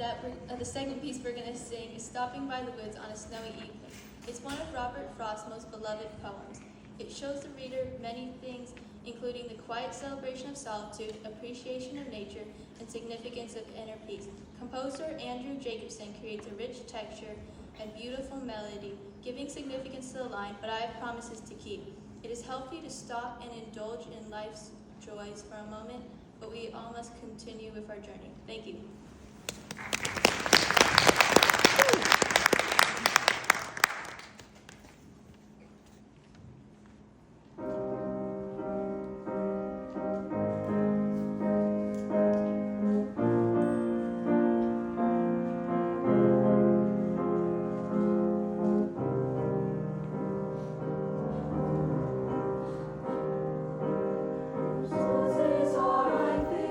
The second piece we're going to sing is Stopping by the Woods on a Snowy Evening. It's one of Robert Frost's most beloved poems. It shows the reader many things, including the quiet celebration of solitude, appreciation of nature, and significance of inner peace. Composer Andrew Jacobson creates a rich texture and beautiful melody, giving significance to the line, "But I have promises to keep." It is healthy to stop and indulge in life's joys for a moment, but we all must continue with our journey. Thank you.